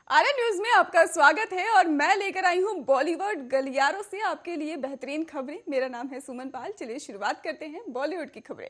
आर्य news में आपका स्वागत है और मैं लेकर आई हूं बॉलीवुड गलियारों से आपके लिए बेहतरीन खबरें। मेरा नाम है सुमन पाल। चलिए शुरुआत करते हैं बॉलीवुड की खबरें।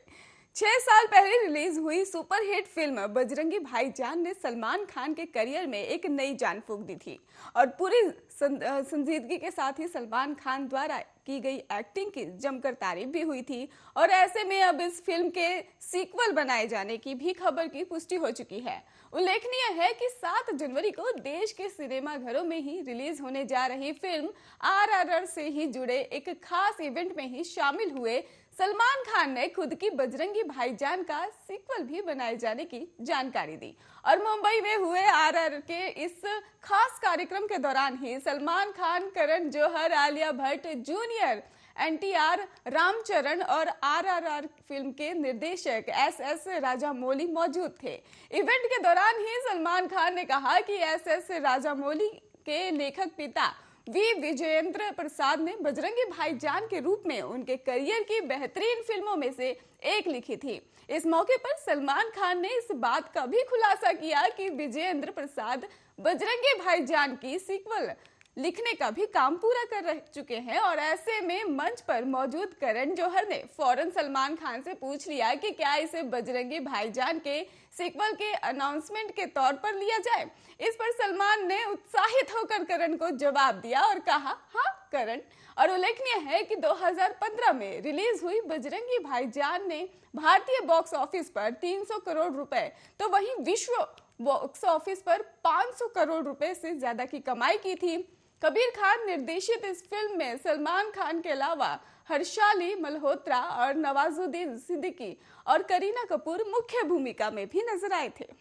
6 साल पहले रिलीज हुई सुपरहिट फिल्म बजरंगी भाईजान ने सलमान खान के करियर में एक नई जान फूंक दी थी और पूरी संजीदगी के साथ ही सलमान खान द्वारा की गई एक्टिंग की जमकर तारीफ भी हुई थी। और ऐसे में अब इस फिल्म के सीक्वल बनाए जाने की भी खबर की पुष्टि हो चुकी है। उल्लेखनीय है कि 7 जनवरी को देश के सिनेमा घरों में ही रिलीज होने जा रही फिल्म आरआरआर से ही जुड़े एक खास इवेंट में ही शामिल हुए सलमान खान ने खुद की बजरंगी भाईजान का सीक्वल भी बनाए जाने की जानकारी दी। और मुंबई में हुए आरआरआर के इस खास कार्यक्रम के दौरान ही सलमान खान, करण जौहर, आलिया भट्ट जूनियर, एनटीआर, रामचरण और आरआरआर फिल्म के निर्देशक एसएस राजामौली मौजूद थे। इवेंट के दौरान ही सलमान खान ने कहा कि एसएस राजामौली के लेखक पिता वी विजयेंद्र प्रसाद ने बजरंगी भाईजान के रूप में उनके करियर की बेहतरीन फिल्मों में से एक लिखी थी। इस मौके पर सलमान खान ने इस बात का भी खुलासा किया कि विजयेंद्र प्रसाद बजरंगी भाईजान की सीक्वल लिखने का भी काम पूरा कर चुके हैं। और ऐसे में मंच पर मौजूद करण जौहर ने फौरन सलमान खान से पूछ लिया कि क्या इसे बजरंगी भाईजान के सीक्वल के अनाउंसमेंट के तौर पर लिया जाए। इस पर सलमान ने उत्साहित होकर करण को जवाब दिया और कहा, हाँ करण। और उल्लेखनीय है कि 2015 में रिलीज हुई बजरंगी भाईजान ने भारतीय बॉक्स ऑफिस पर 300 करोड़ रुपए तो वहीं विश्व बॉक्स ऑफिस पर 500 करोड़ रुपए से ज्यादा की कमाई की थी। कबीर खान निर्देशित इस फिल्म में सलमान खान के अलावा हर्षाली मल्होत्रा और नवाजुद्दीन सिद्दीकी और करीना कपूर मुख्य भूमिका में भी नजर आए थे।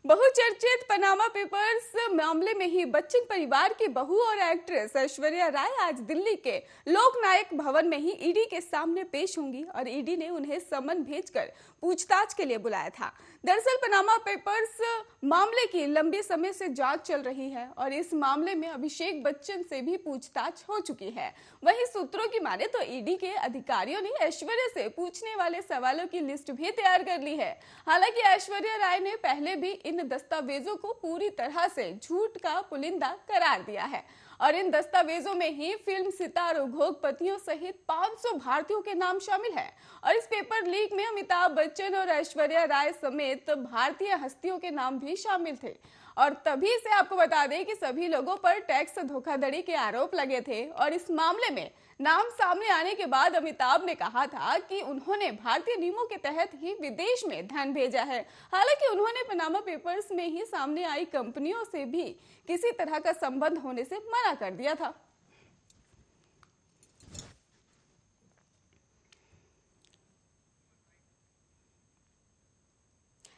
बहुचर्चित पनामा पेपर्स मामले में ही बच्चन परिवार की बहू और एक्ट्रेस ऐश्वर्या राय आज दिल्ली के लोकनायक भवन में ही ईडी के सामने पेश होंगी और ईडी ने उन्हें समन भेजकर पूछताछ के लिए बुलाया था। दरअसल पनामा पेपर्स मामले की लंबे समय से जांच चल रही है और इस मामले में अभिषेक बच्चन से भी पूछताछ हो चुकी है। वहीं सूत्रों की माने तो ईडी के अधिकारियों ने ऐश्वर्या से पूछने वाले सवालों की लिस्ट भी तैयार कर ली है। हालांकि ऐश्वर्या राय ने पहले भी इन दस्तावेजों को पूरी तरह से झूठ का पुलिंदा करार दिया है और इन दस्तावेजों में ही फिल्म सितार उद्योगपतियों सहित 500 भारतीयों के नाम शामिल है। और इस पेपर लीक में अमिताभ बच्चन और ऐश्वर्या राय समेत भारतीय हस्तियों के नाम भी शामिल थे। और तभी से आपको बता दें कि सभी लोगों पर टैक्स धोखाधड़ी के आरोप लगे थे और इस मामले में नाम सामने आने के बाद अमिताभ ने कहा था कि उन्होंने भारतीय नियमों के तहत ही विदेश में धन भेजा है। हालांकि उन्होंने पनामा पेपर्स में ही सामने आई कंपनियों से भी किसी तरह का संबंध होने से मना कर दिया था।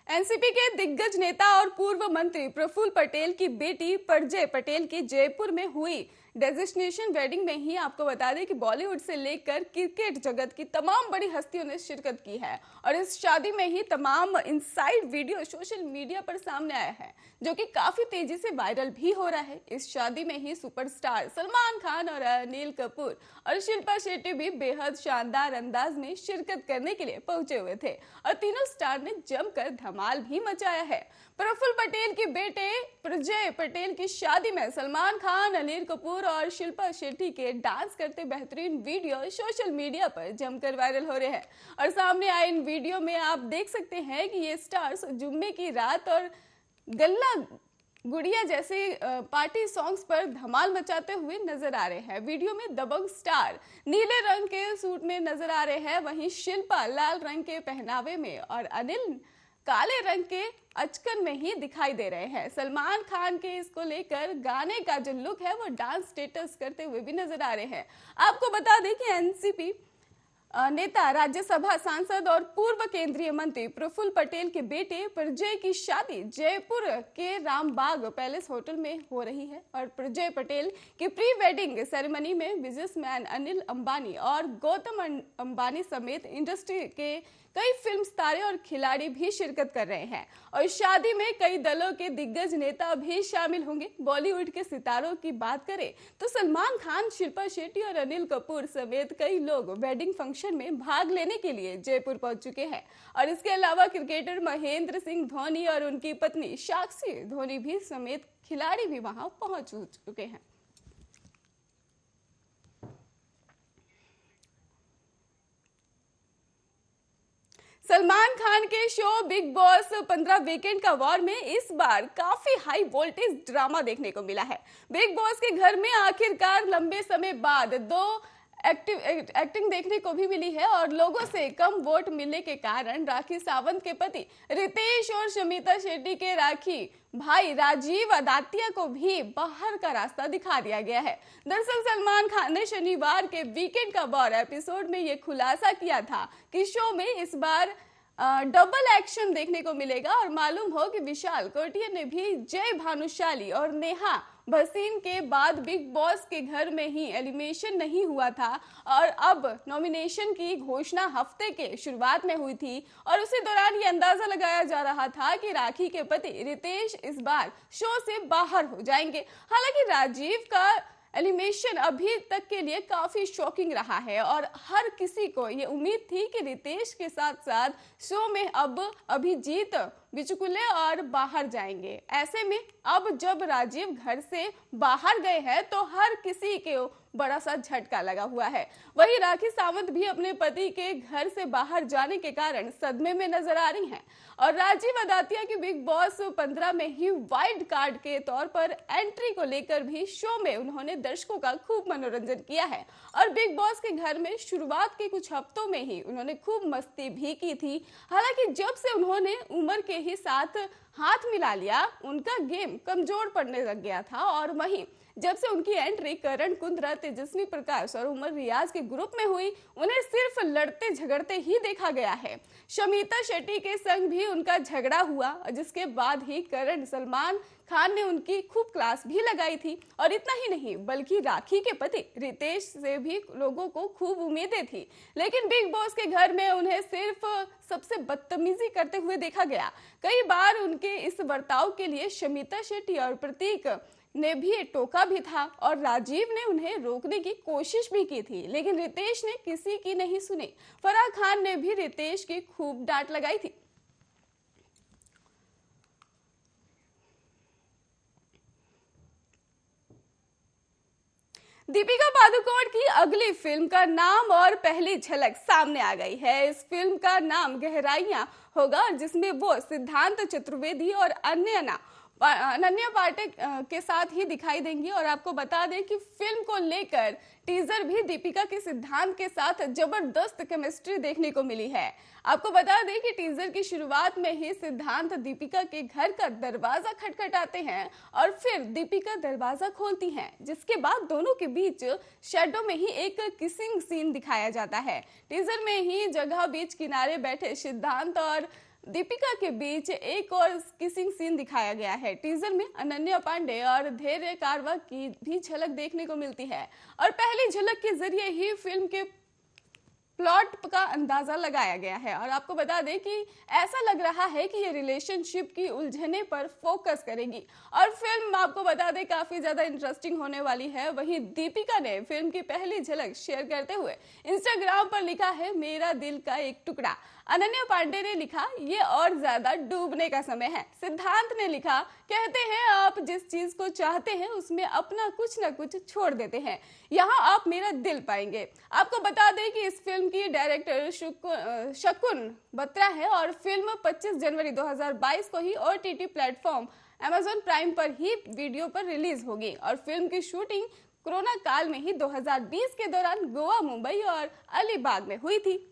एनसीपी के दिग्गज नेता और पूर्व मंत्री प्रफुल्ल पटेल की बेटी परजय पटेल की जयपुर में हुई डेजिग्नेशन वेडिंग में ही आपको बता दें कि बॉलीवुड से लेकर क्रिकेट जगत की तमाम बड़ी हस्तियों ने शिरकत की है। और इस शादी में ही तमाम इनसाइड वीडियो सोशल मीडिया पर सामने आया है जो कि काफी तेजी से वायरल भी हो रहा है। इस शादी में ही सुपरस्टार सलमान खान और अनिल कपूर और शिल्पा शेट्टी भी बेहद शानदार अंदाज में शिरकत करने के लिए पहुंचे हुए थे और तीनों स्टार ने जमकर धमाल भी मचाया है। प्रफुल्ल पटेल के बेटे प्रजय पटेल की शादी में सलमान खान, अनिल कपूर और शिल्पा शेट्टी के डांस करते बेहतरीन वीडियो सोशल मीडिया पर जमकर वायरल हो रहे हैं। और सामने आए इन वीडियो में आप देख सकते हैं कि ये स्टार्स जुम्मे की रात और गल्ला गुड़िया जैसे पार्टी सॉन्ग्स पर धमाल मचाते हुए नजर आ रहे हैं। वीडियो में दबंग स्टार नीले रंग के सूट में नजर आ रहे हैं, वहीं शिल्पा लाल रंग के पहनावे में और अनिल काले रंग के अचकन में ही दिखाई दे रहे हैं। सलमान खान के इसको लेकर गाने का जो लुक है वो डांस स्टेटस करते हुए भी नजर आ रहे हैं। आपको बता दें कि एनसीपी नेता, राज्यसभा सांसद और पूर्व केंद्रीय मंत्री प्रफुल्ल पटेल के बेटे प्रजय की शादी जयपुर के रामबाग पैलेस होटल में हो रही है। और प्रजय पटेल की प्री वेडिंग सेरेमनी में बिजनेसमैन अनिल अंबानी और गौतम अंबानी समेत इंडस्ट्री के कई फिल्म तारे और खिलाड़ी भी शिरकत कर रहे हैं और इस शादी में कई दलों के दिग्गज नेता भी शामिल होंगे। बॉलीवुड के सितारों की बात करें तो सलमान खान, शिल्पा शेट्टी और अनिल कपूर समेत कई लोग वेडिंग फंक्शन फंक्शन में भाग लेने के लिए जयपुर पहुंच चुके हैं। और इसके अलावा क्रिकेटर महेंद्र सिंह धोनी और उनकी पत्नी साक्षी धोनी भी समेत खिलाड़ी भी वहां पहुंच चुके हैं। सलमान खान के शो बिग बॉस 15 वीकेंड का वॉर में इस बार काफी हाई वोल्टेज ड्रामा देखने को मिला है। बिग बॉस के घर में आखिरकार लंबे समय बाद दो एक्टिंग देखने को भी मिली है और लोगों से कम वोट मिलने के कारण राखी सावंत के पति रितेश और शमिता शेट्टी के राखी भाई राजीव अदातिया को भी बाहर का रास्ता दिखा दिया गया है। दरअसल सलमान खान ने शनिवार के वीकेंड का वॉर एपिसोड में ये खुलासा किया था कि शो में इस बार डबल एक्शन देखने को मिलेगा और मालूम हो कि विशाल कोटिया ने भी जय भानुशाली और नेहा भसीन के बाद बिग बॉस के घर में ही एलिमिनेशन नहीं हुआ था और अब नॉमिनेशन की घोषणा हफ्ते के शुरुआत में हुई थी और उसी दौरान ये अंदाजा लगाया जा रहा था कि राखी के पति रितेश इस बार शो से बाहर हो जाएंगे। हालांकि राजीव का एलिमिनेशन अभी तक के लिए काफी शॉकिंग रहा है और हर किसी को ये उम्मीद थी कि रितेश के साथ साथ शो में अब अभिजीत बिचुकुले और बाहर जाएंगे। ऐसे में अब जब राजीव घर से बाहर गए हैं तो हर किसी के बड़ा सा झटका लगा हुआ है। वहीं राखी सावंत भी अपने पति के घर से बाहर जाने के कारण सदमे में नजर आ रही हैं और राजीव अदातिया की बिग बॉस 15 में ही वाइल्ड कार्ड के तौर पर एंट्री को लेकर भी शो में उन्होंने दर्शकों का खूब मनोरंजन किया है और बिग बॉस के घर में शुरुआत के कुछ हफ्तों में ही उन्होंने खूब मस्ती भी की थी। हालांकि जब से उन्होंने उमर के ही साथ हाथ मिला लिया उनका गेम कमजोर पड़ने लग गया था और वहीं जब से उनकी एंट्री करण कुंद्रा, तेजस्वी प्रकाश और उमर रियाज के ग्रुप में हुई उन्हें सिर्फ लड़ते झगड़ते ही देखा गया है। शमिता शेट्टी के संग भी उनका झगड़ा हुआ जिसके बाद ही करण सलमान खान ने उनकी खूब क्लास भी लगाई थी और इतना ही नहीं बल्कि राखी के पति रितेश से भी लोगों को खूब उम्मीदें थी, लेकिन बिग बॉस के घर में उन्हें सिर्फ सबसे बदतमीजी करते हुए देखा गया। कई बार उनके इस बर्ताव के लिए शमिता शेट्टी और प्रतीक ने भी टोका भी था और राजीव ने उन्हें रोकने की कोशिश भी की थी, लेकिन रितेश ने किसी की नहीं सुनी। फराह खान ने भी रितेश की खूब डांट लगाई थी। दीपिका पादुकोण की अगली फिल्म का नाम और पहली झलक सामने आ गई है। इस फिल्म का नाम गहराइयां होगा जिसमें वो सिद्धांत चतुर्वेदी और अनन्या पाठक के साथ ही दिखाई देंगी और आपको बता दें कि फिल्म को लेकर टीजर भी दीपिका के सिद्धांत के साथ जबरदस्त केमिस्ट्री देखने को मिली है। आपको बता दें कि टीजर की शुरुआत में ही सिद्धांत दीपिका के घर का दरवाजा खटखटाते हैं और फिर दीपिका दरवाजा खोलती हैं, जिसके बाद दोनों के बीच शैडो में ही एक किसिंग सीन दिखाया जाता है। टीजर में ही जगह बीच किनारे बैठे सिद्धांत और दीपिका के बीच एक और किसिंग सीन दिखाया गया है। टीजर में अनन्या पांडे और धैर्य कारवा की भी झलक देखने को मिलती है और पहली झलक के जरिए ही फिल्म के प्लॉट का अंदाजा लगाया गया है और आपको बता दें कि ऐसा लग रहा है कि ये रिलेशनशिप की उलझने पर फोकस करेगी और फिल्म आपको बता दें काफी ज्यादा इंटरेस्टिंग होने वाली है। वहीं दीपिका ने फिल्म की पहली झलक शेयर करते हुए इंस्टाग्राम पर लिखा है, मेरा दिल का एक टुकड़ा। अनन्या पांडे ने लिखा, ये और ज्यादा डूबने का समय है। सिद्धांत ने लिखा, कहते हैं आप जिस चीज को चाहते हैं उसमें अपना कुछ न कुछ छोड़ देते हैं, यहाँ आप मेरा दिल पाएंगे। आपको बता दें कि इस फिल्म की डायरेक्टर शकुन बत्रा है और फिल्म 25 जनवरी 2022 को ही OTT प्लेटफॉर्म Amazon प्राइम पर ही वीडियो पर रिलीज होगी और फिल्म की शूटिंग कोरोना काल में ही 2020 के दौरान गोवा, मुंबई और अलीबाग में हुई थी।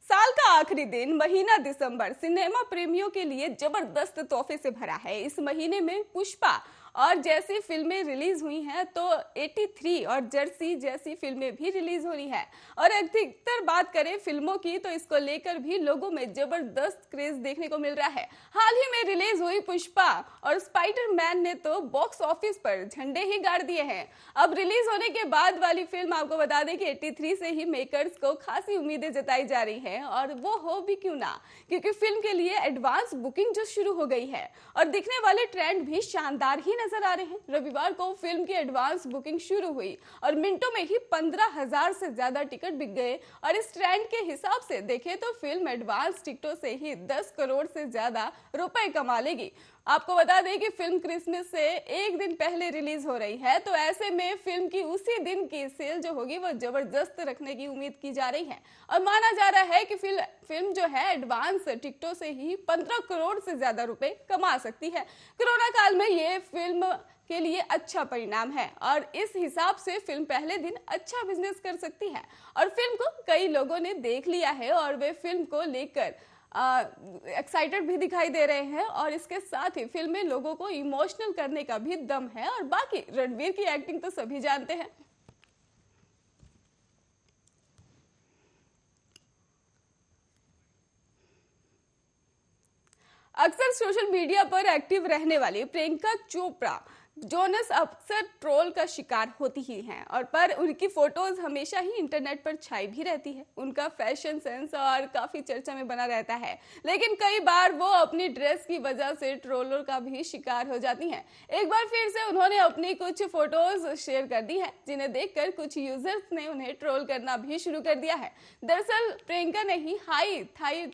साल का आखिरी दिन महीना दिसंबर सिनेमा प्रेमियों के लिए जबरदस्त तोहफे से भरा है। इस महीने में पुष्पा और जैसी फिल्में रिलीज हुई हैं तो 83 और जर्सी जैसी फिल्में भी रिलीज हो रही है। और अधिकतर बात करें फिल्मों की तो इसको लेकर भी लोगों में जबरदस्त क्रेज देखने को मिल रहा है। हाल ही में रिलीज हुई पुष्पा और स्पाइडरमैन ने तो बॉक्स ऑफिस पर झंडे ही गाड़ दिए हैं। अब रिलीज होने के बाद वाली फिल्म आपको बता दें कि 83 से ही मेकर्स को खासी उम्मीदें जताई जा रही हैं, और वो हो भी क्यों ना, क्योंकि फिल्म के लिए एडवांस बुकिंग जो शुरू हो गई है और दिखने वाले ट्रेंड भी शानदार ही नजर आ रहे हैं। रविवार को फिल्म की एडवांस बुकिंग शुरू हुई और मिनटों में ही 15,000 से ज्यादा टिकट बिक गए। और इस ट्रेंड के हिसाब से देखें तो फिल्म एडवांस टिकटों से ही 10 करोड़ से ज्यादा रुपए कमा लेगी। आपको बता दें कि फिल्म क्रिसमस से एक दिन पहले रिलीज हो रही है, तो ऐसे में फिल्म की उसी दिन की सेल जो होगी वो जबरदस्त रखने की उम्मीद की जा रही है। और माना जा रहा है कि फिल्म जो है एडवांस टिकटों से ही 15 करोड़ से ज्यादा रुपए कमा सकती है। कोरोना काल में ये फिल्म के लिए अच्छा परिणाम है और इस हिसाब से फिल्म पहले दिन अच्छा बिजनेस कर सकती है। और फिल्म को कई लोगों ने देख लिया है और वे फिल्म को लेकर एक्साइटेड भी दिखाई दे रहे हैं। और इसके साथ ही फिल्म में लोगों को इमोशनल करने का भी दम है। और बाकी रणवीर की एक्टिंग तो सभी जानते हैं। अक्सर सोशल मीडिया पर एक्टिव रहने वाली प्रियंका चोपड़ा जोनस अक्सर ट्रोल का शिकार होती ही हैं, और पर उनकी फोटोज हमेशा ही इंटरनेट पर छाई भी रहती है। उनका फैशन सेंस और काफी चर्चा में बना रहता है, लेकिन कई बार वो अपनी ड्रेस की वजह से ट्रोलर का भी शिकार हो जाती हैं। एक बार फिर से उन्होंने अपनी कुछ फोटोज शेयर कर दी है, जिन्हें देखकर कुछ यूजर्स ने उन्हें ट्रोल करना भी शुरू कर दिया है। दरअसल प्रियंका ने ही हाई थाई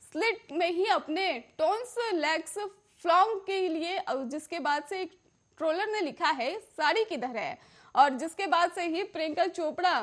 स्लिट में ही अपने टोन्स लेग्स फ्लॉन्ग के लिए, जिसके बाद से एक ट्रोलर ने लिखा है साड़ी की तरह है। और जिसके बाद से ही प्रियंका चोपड़ा,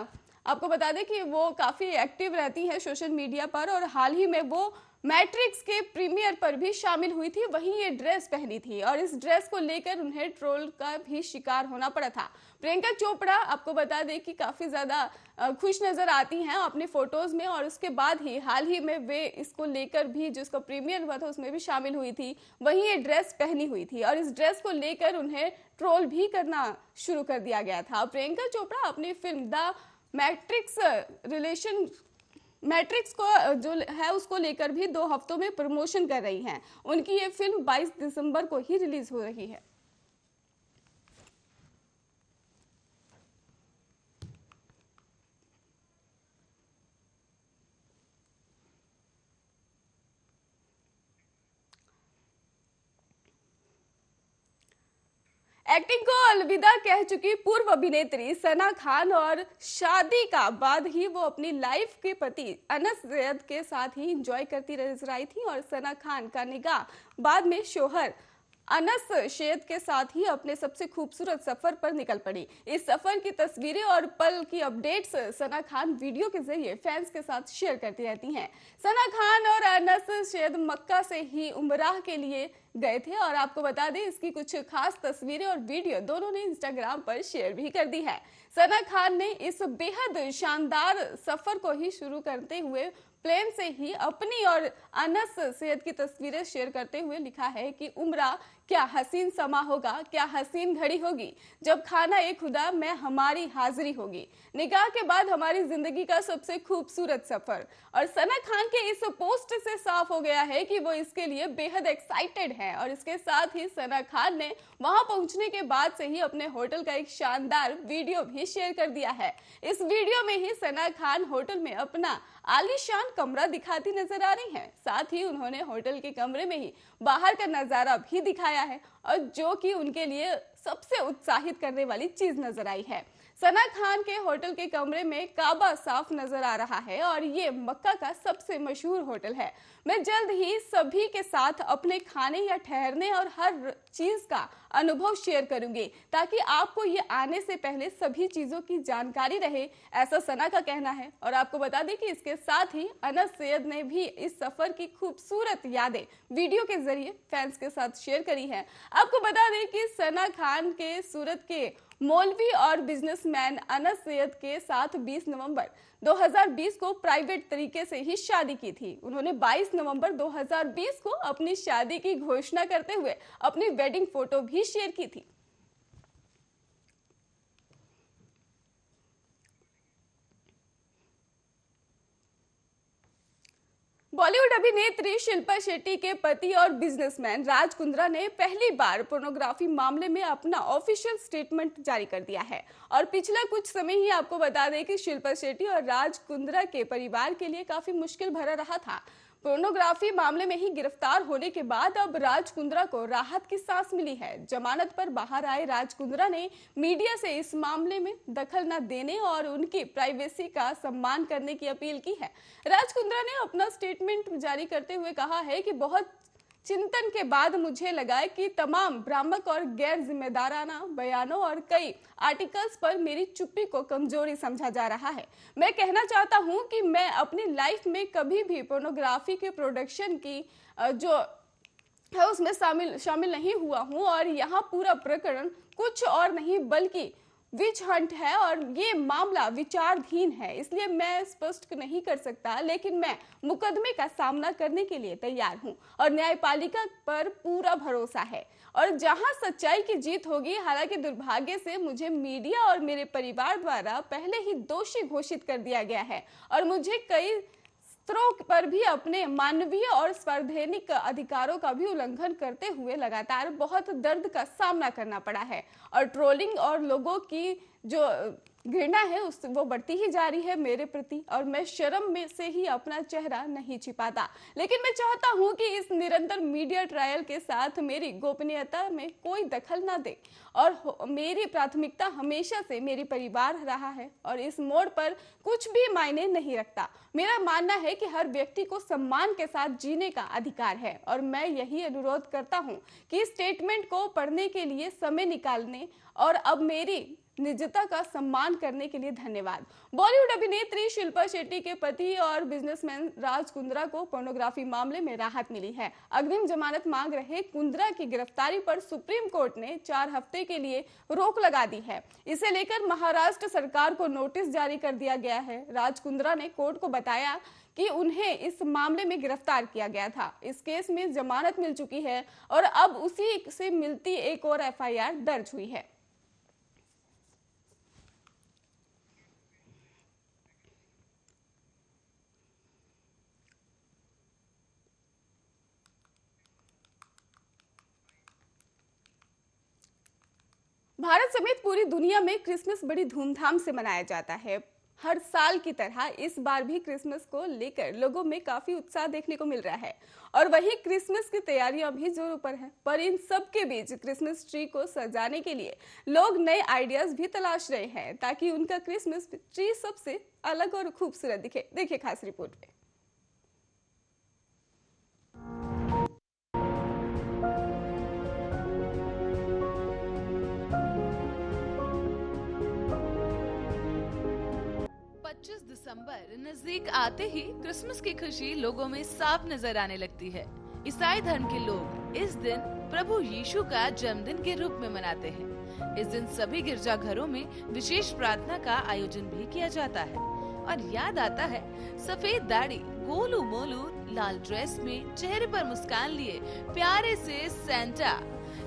आपको बता दें कि वो काफी एक्टिव रहती है सोशल मीडिया पर, और हाल ही में वो मैट्रिक्स के प्रीमियर पर भी शामिल हुई थी, वहीं ये ड्रेस पहनी थी और इस ड्रेस को लेकर उन्हें ट्रोल का भी शिकार होना पड़ा था। प्रियंका चोपड़ा आपको बता दें कि काफी ज्यादा खुश नजर आती हैं अपनी फोटोज में, और उसके बाद ही हाल ही में वे इसको लेकर भी, जो इसका प्रीमियर हुआ था उसमें भी शामिल हुई थी, वहीं ये ड्रेस पहनी हुई थी और इस ड्रेस को लेकर उन्हें ट्रोल भी करना शुरू कर दिया गया था। प्रियंका चोपड़ा अपनी फिल्म द मैट्रिक्स को जो है उसको लेकर भी 2 हफ्तों में प्रमोशन कर रही हैं। उनकी ये फिल्म 22 दिसंबर को ही रिलीज हो रही है। एक्टिंग को अलविदा कह चुकी पूर्व अभिनेत्री सना खान, और शादी का बाद ही वो अपनी लाइफ के पति अनस जैद के साथ ही एंजॉय करती नजर आई थी। और सना खान का निकाह बाद में शोहर अनस शेद के साथ ही अपने सबसे खूबसूरत सफर पर निकल पड़ी। इस सफर की तस्वीरें और पल की अपडेट्स सना खान वीडियो के जरिए फैंस के साथ शेयर करती रहती हैं। सना खान और अनस शेद मक्का से ही उमराह के लिए गए थे, और आपको बता दें इसकी कुछ खास तस्वीरें और वीडियो दोनों ने इंस्टाग्राम पर शेयर भी कर दी है। सना खान ने इस बेहद शानदार सफर को ही शुरू करते हुए प्लेन से ही अपनी और अनस सैयद की तस्वीरें शेयर करते हुए लिखा है कि उम्रा क्या हसीन समा होगा, क्या हसीन घड़ी होगी, जब खाना ए खुदा में हमारी हाजिरी होगी, निकाह के बाद हमारी जिंदगी का सबसे खूबसूरत सफर। और सना खान के इस पोस्ट से साफ हो गया है कि वो इसके लिए बेहद एक्साइटेड है। और इसके साथ ही सना खान ने वहां पहुंचने के बाद से ही अपने होटल का एक शानदार वीडियो भी शेयर कर दिया है। इस वीडियो में ही सना खान होटल में अपना आलीशान कमरा दिखाती नजर आ रही हैं। साथ ही उन्होंने होटल के कमरे में ही बाहर का नजारा भी दिखाया है, और जो कि उनके लिए सबसे उत्साहित करने वाली चीज नजर आई है। सना खान के होटल के कमरे में काबा साफ नजर आ रहा है, और ये मक्का का सबसे मशहूर होटल है। मैं जल्द ही सभी के साथ अपने खाने या ठहरने और हर चीज का अनुभव शेयर करूंगी, ताकि आपको ये आने से पहले सभी चीजों की जानकारी रहे, ऐसा सना का कहना है। और आपको बता दें कि इसके साथ ही अनस सैयद ने भी इस सफर की खूबसूरत यादें वीडियो के जरिए फैंस के साथ शेयर करी है। आपको बता दें कि सना खान के सूरत के मौलवी और बिजनेसमैन अनस सैयद के साथ 20 नवंबर 2020 को प्राइवेट तरीके से ही शादी की थी। उन्होंने 22 नवंबर 2020 को अपनी शादी की घोषणा करते हुए अपनी वेडिंग फोटो भी शेयर की थी। बॉलीवुड अभिनेत्री शिल्पा शेट्टी के पति और बिजनेसमैन राज कुंद्रा ने पहली बार पोर्नोग्राफी मामले में अपना ऑफिशियल स्टेटमेंट जारी कर दिया है। और पिछला कुछ समय ही आपको बता दें कि शिल्पा शेट्टी और राज कुंद्रा के परिवार के लिए काफी मुश्किल भरा रहा था। पोर्नोग्राफी मामले में ही गिरफ्तार होने के बाद अब राज कुंद्रा को राहत की सांस मिली है। जमानत पर बाहर आए राज कुंद्रा ने मीडिया से इस मामले में दखल न देने और उनकी प्राइवेसी का सम्मान करने की अपील की है। राज कुंद्रा ने अपना स्टेटमेंट जारी करते हुए कहा है कि बहुत चिंतन के बाद मुझे लगा कि तमाम भ्रामक और गैर जिम्मेदाराना बयानों और कई आर्टिकल्स पर मेरी चुप्पी को कमजोरी समझा जा रहा है। मैं कहना चाहता हूं कि मैं अपनी लाइफ में कभी भी पोर्नोग्राफी के प्रोडक्शन की जो है उसमें शामिल नहीं हुआ हूं और यहाँ पूरा प्रकरण कुछ और नहीं बल्कि विच हंट है और ये मामला विचाराधीन है, इसलिए मैं स्पष्ट नहीं कर सकता, लेकिन मैं मुकदमे का सामना करने के लिए तैयार हूं और न्यायपालिका पर पूरा भरोसा है और जहां सच्चाई की जीत होगी। हालांकि दुर्भाग्य से मुझे मीडिया और मेरे परिवार द्वारा पहले ही दोषी घोषित कर दिया गया है और मुझे कई स्तरों पर भी अपने मानवीय और संवैधानिक अधिकारों का भी उल्लंघन करते हुए लगातार बहुत दर्द का सामना करना पड़ा है और ट्रोलिंग और लोगों की जो घृणा है वो बढ़ती ही जा रही है मेरे प्रति और मैं शर्म में से ही अपना चेहरा नहीं छिपाता। लेकिन मैं चाहता हूं कि इस निरंतर मीडिया ट्रायल के साथ मेरी गोपनीयता में कोई दखल ना दे और मेरी प्राथमिकता हमेशा से मेरी परिवार रहा है और इस मोड़ पर कुछ भी मायने नहीं रखता। मेरा मानना है कि हर व्यक्ति को सम्मान के साथ जीने का अधिकार है और मैं यही अनुरोध करता हूं कि स्टेटमेंट को पढ़ने के लिए समय निकालने और अब मेरी निजता का सम्मान करने के लिए धन्यवाद। बॉलीवुड अभिनेत्री शिल्पा शेट्टी के पति और बिजनेसमैन राज कुंद्रा को पोर्नोग्राफी मामले में राहत मिली है। अग्रिम जमानत मांग रहे कुंद्रा की गिरफ्तारी पर सुप्रीम कोर्ट ने 4 हफ्ते के लिए रोक लगा दी है। इसे लेकर महाराष्ट्र सरकार को नोटिस जारी कर दिया गया है। राज कुंद्रा ने कोर्ट को बताया कि उन्हें इस मामले में गिरफ्तार किया गया था। इस केस में जमानत मिल चुकी है और अब उसी से मिलती एक और एफआईआर दर्ज हुई है। भारत समेत पूरी दुनिया में क्रिसमस बड़ी धूमधाम से मनाया जाता है। हर साल की तरह इस बार भी क्रिसमस को लेकर लोगों में काफी उत्साह देखने को मिल रहा है और वहीं क्रिसमस की तैयारियां भी जोरों पर हैं। पर इन सब के बीच क्रिसमस ट्री को सजाने के लिए लोग नए आइडियाज भी तलाश रहे हैं ताकि उनका क्रिसमस ट्री सबसे अलग और खूबसूरत दिखे। देखिए खास रिपोर्ट में। दिसंबर नजदीक आते ही क्रिसमस की खुशी लोगों में साफ नजर आने लगती है। ईसाई धर्म के लोग इस दिन प्रभु यीशु का जन्मदिन के रूप में मनाते हैं। इस दिन सभी गिरजाघरों में विशेष प्रार्थना का आयोजन भी किया जाता है और याद आता है सफेद दाढ़ी, गोलू मोलू लाल ड्रेस में चेहरे पर मुस्कान लिए प्यारे से सेंटा।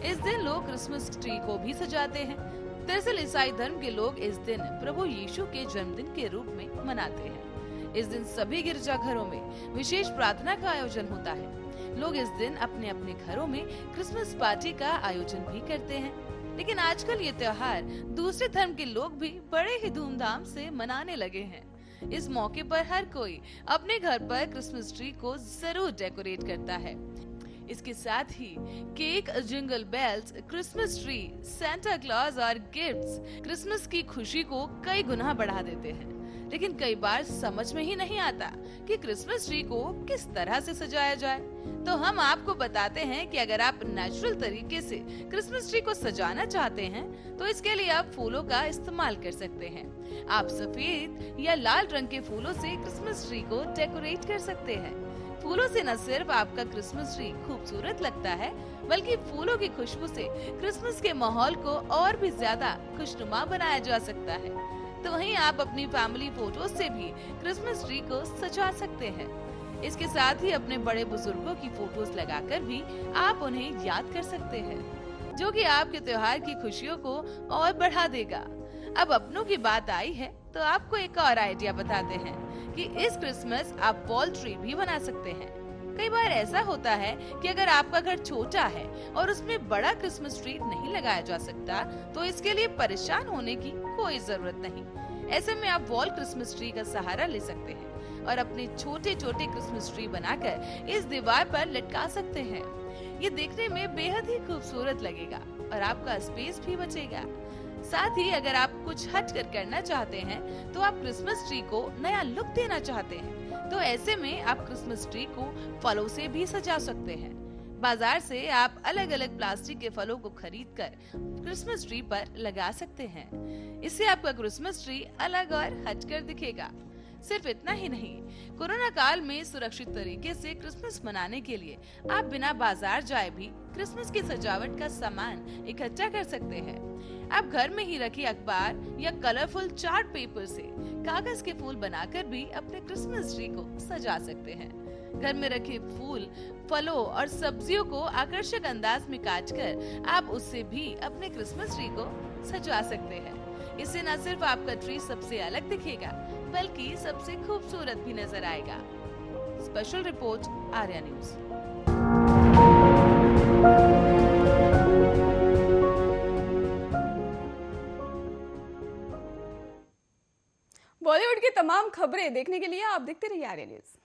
इस दिन लोग क्रिसमस ट्री को भी सजाते हैं। दरअसल ईसाई धर्म के लोग इस दिन प्रभु यीशु के जन्मदिन के रूप में मनाते हैं। इस दिन सभी गिरजाघरों में विशेष प्रार्थना का आयोजन होता है। लोग इस दिन अपने अपने घरों में क्रिसमस पार्टी का आयोजन भी करते हैं। लेकिन आजकल ये त्योहार दूसरे धर्म के लोग भी बड़े ही धूमधाम से मनाने लगे हैं। इस मौके पर हर कोई अपने घर पर क्रिसमस ट्री को जरूर डेकोरेट करता है। इसके साथ ही cake, jingle bells, Christmas tree, Santa Claus और गिफ्ट्स क्रिसमस की खुशी को कई गुना बढ़ा देते हैं। लेकिन कई बार समझ में ही नहीं आता कि क्रिसमस ट्री को किस तरह से सजाया जाए। तो हम आपको बताते हैं कि अगर आप नेचुरल तरीके से क्रिसमस ट्री को सजाना चाहते हैं तो इसके लिए आप फूलों का इस्तेमाल कर सकते हैं। आप सफेद या लाल रंग के फूलों से क्रिसमस ट्री को डेकोरेट कर सकते हैं। फूलों से न सिर्फ आपका क्रिसमस ट्री खूबसूरत लगता है, बल्कि फूलों की खुशबू से क्रिसमस के माहौल को और भी ज्यादा खुशनुमा बनाया जा सकता है। तो वहीं आप अपनी फैमिली फोटोज से भी क्रिसमस ट्री को सजा सकते हैं। इसके साथ ही अपने बड़े बुजुर्गों की फोटोज लगाकर भी आप उन्हें याद कर सकते हैं, जो कि आपके त्योहार की खुशियों को और बढ़ा देगा। अब अपनों की बात आई है तो आपको एक और आइडिया बताते हैं कि इस क्रिसमस आप वॉल ट्री भी बना सकते हैं। कई बार ऐसा होता है कि अगर आपका घर छोटा है और उसमें बड़ा क्रिसमस ट्री नहीं लगाया जा सकता, तो इसके लिए परेशान होने की कोई जरूरत नहीं। ऐसे में आप वॉल क्रिसमस ट्री का सहारा ले सकते हैं और अपने छोटे छोटे क्रिसमस ट्री बनाकर इस दीवार पर लटका सकते हैं। ये देखने में बेहद ही खूबसूरत लगेगा और आपका स्पेस भी बचेगा। साथ ही अगर आप कुछ हट कर करना चाहते हैं, तो आप क्रिसमस ट्री को नया लुक देना चाहते हैं, तो ऐसे में आप क्रिसमस ट्री को फलों से भी सजा सकते हैं। बाजार से आप अलग अलग प्लास्टिक के फलों को खरीदकर क्रिसमस ट्री पर लगा सकते हैं। इससे आपका क्रिसमस ट्री अलग और हटकर दिखेगा। सिर्फ इतना ही नहीं, कोरोना काल में सुरक्षित तरीके से क्रिसमस मनाने के लिए आप बिना बाजार जाए भी क्रिसमस की सजावट का सामान इकट्ठा कर सकते हैं। आप घर में ही रखे अखबार या कलरफुल चार्ट पेपर से कागज के फूल बनाकर भी अपने क्रिसमस ट्री को सजा सकते हैं। घर में रखे फूल, फलों और सब्जियों को आकर्षक अंदाज में काटकर आप उससे भी अपने क्रिसमस ट्री को सजा सकते हैं। इससे न सिर्फ आपका ट्री सबसे अलग दिखेगा, बल्कि सबसे खूबसूरत भी नजर आएगा। Special report, Arya news. Bollywood की तमाम खबरें देखने के लिए आप देखते रहिए आर्या न्यूज।